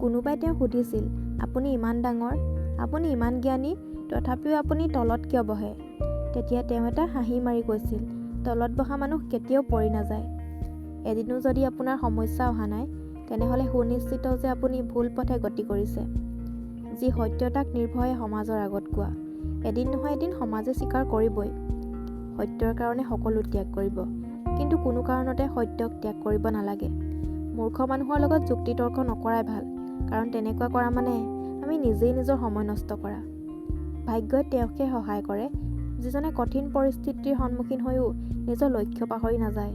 কোনোবাই তেওঁক সুধিছিল, আপুনি ইমান ডাঙৰ, আপুনি ইমান জ্ঞানী, তথাপিও আপুনি তলত কিয় বহে? তেতিয়া তেওঁ এটা হাঁহি মাৰি কৈছিল, তলত বহা মানুহ কেতিয়াও পৰি নাযায়। এদিনো যদি আপোনাৰ সমস্যা অহা নাই, তেনেহ'লে সুনিশ্চিত যে আপুনি ভুল পথে গতি কৰিছে। যি সত্য তাক নিৰ্ভয়ে সমাজৰ আগত কোৱা। এদিন নহয় এদিন সমাজে স্বীকাৰ কৰিবই। সত্যৰ কাৰণে সকলো ত্যাগ কৰিব, কিন্তু কোনো কাৰণতে সত্যক ত্যাগ কৰিব নালাগে। মূৰ্খ মানুহৰ লগত যুক্তি তৰ্ক নকৰাই ভাল, কাৰণ তেনেকুৱা কৰা মানে আমি নিজেই নিজৰ সময় নষ্ট কৰা। ভাগ্যই তেওঁকহে সহায় কৰে, যিজনে কঠিন পৰিস্থিতিৰ সন্মুখীন হৈও নিজৰ লক্ষ্য পাহৰি নাযায়।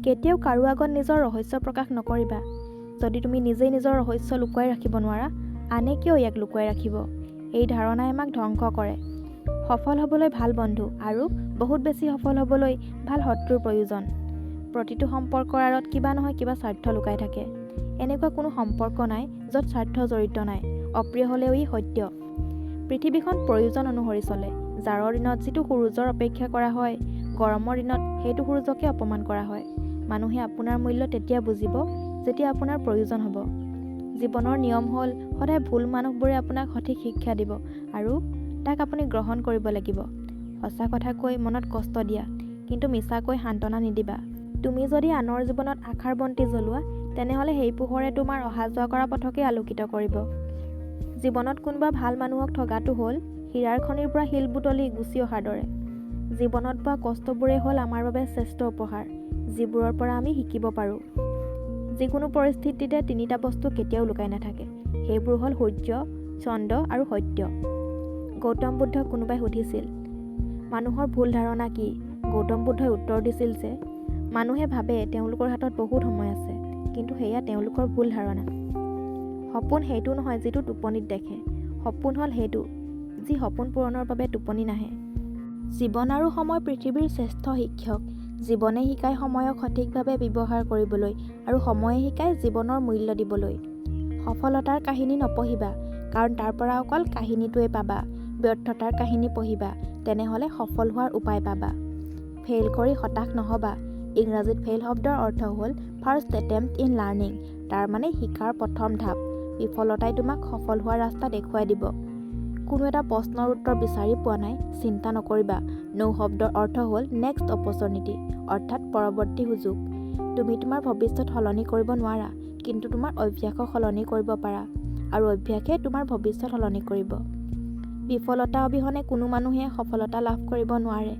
কেতিয়াও কাৰো আগত নিজৰ ৰহস্য প্ৰকাশ নকৰিবা। যদি তুমি নিজেই নিজৰ ৰহস্য লুকুৱাই ৰাখিব নোৱাৰা, আনে কিয় ইয়াক লুকুৱাই ৰাখিব? এই ধাৰণাই আমাক ধ্বংস কৰে। সফল হ'বলৈ ভাল বন্ধু আৰু বহুত বেছি সফল হ'বলৈ ভাল শত্ৰুৰ প্ৰয়োজন। প্ৰতিটো সম্পৰ্কৰ আঁৰত কিবা নহয় কিবা স্বাৰ্থ লুকাই থাকে। এনেকুৱা কোনো সম্পৰ্ক নাই য'ত স্বাৰ্থ জড়িত নাই। অপ্ৰিয় হ'লেও ই সত্য। পৃথিৱীখন প্ৰয়োজন অনুসৰি চলে। জাৰৰ দিনত যিটো সূৰুযৰ অপেক্ষা কৰা হয়, গৰমৰ দিনত সেইটো সূৰুযকে অপমান কৰা হয়। মানুহে আপোনাৰ মূল্য তেতিয়া বুজিব, যেতিয়া আপোনাৰ প্ৰয়োজন হ'ব। জীৱনৰ নিয়ম হ'ল সদায় ভুল মানুহবোৰে আপোনাক সঠিক শিক্ষা দিব আৰু তাক আপুনি গ্ৰহণ কৰিব লাগিব। সঁচা কথা কৈ মনত কষ্ট দিয়া, কিন্তু মিছাকৈ সান্তনা নিদিবা। তুমি যদি আনৰ জীৱনত আশাৰ বন্তি জ্বলোৱা, তেনেহ'লে সেই পোহৰে তোমাৰ অহা যোৱা কৰা পথকে আলোকিত কৰিব। জীৱনত কোনোবা ভাল মানুহক ঠগাটো হ'ল হীৰাৰ খনিৰ পৰা শিল বুটলি গুচি অহাৰ দৰে। জীৱনত পোৱা কষ্টবোৰেই হ'ল আমাৰ বাবে শ্ৰেষ্ঠ উপহাৰ, যিবোৰৰ পৰা আমি শিকিব পাৰোঁ। যিকোনো পৰিস্থিতিতে তিনিটা বস্তু কেতিয়াও লুকাই নাথাকে। সেইবোৰ হ'ল সূৰ্য, চন্দ্ৰ আৰু সত্য। গৌতম বুদ্ধক কোনোবাই সুধিছিল, মানুহৰ ভুল ধাৰণা কি? গৌতম বুদ্ধই উত্তৰ দিছিল যে, মানুহে ভাবে তেওঁলোকৰ হাতত বহুত সময় আছে, কিন্তু সেয়া তেওঁলোকৰ ভুল ধাৰণা। সপোন সেইটো নহয় যিটো টোপনিত দেখে। সপোন হ'ল সেইটো, যি সপোন পূৰণৰ বাবে টোপনি নাহে। জীৱন আৰু সময় পৃথিৱীৰ শ্ৰেষ্ঠ শিক্ষক। জীৱনে শিকায় সময়ক সঠিকভাৱে ব্যৱহাৰ কৰিবলৈ আৰু সময়ে শিকায় জীৱনৰ মূল্য দিবলৈ। সফলতাৰ কাহিনী নপঢ়িবা, কাৰণ তাৰ পৰা অকল কাহিনীটোৱে পাবা। ব্যৰ্থতাৰ কাহিনী পঢ়িবা, তেনেহ'লে সফল হোৱাৰ উপায় পাবা। ফেইল কৰি হতাশ নহ'বা। ইংৰাজীত ফেইল শব্দৰ অৰ্থ হ'ল ফাৰ্ষ্ট এটেম্প্ট ইন লাৰ্ণিং, তাৰ মানে শিকাৰ প্ৰথম ধাপ। বিফলতাই তোমাক সফল হোৱাৰ ৰাস্তা দেখুৱাই দিব। কোনো এটা প্ৰশ্নৰ উত্তৰ বিচাৰি পোৱা নাই, চিন্তা নকৰিবা। ন' শব্দৰ অৰ্থ হ'ল নেক্সট অপৰচুনিটি, অৰ্থাৎ পৰৱৰ্তী সুযোগ। তুমি তোমাৰ ভৱিষ্যত সলনি কৰিব নোৱাৰা, কিন্তু তোমাৰ অভ্যাসক সলনি কৰিব পাৰা, আৰু অভ্যাসে তোমাৰ ভৱিষ্যত সলনি কৰিব। বিফলতা অবিহনে কোনো মানুহে সফলতা লাভ কৰিব নোৱাৰে।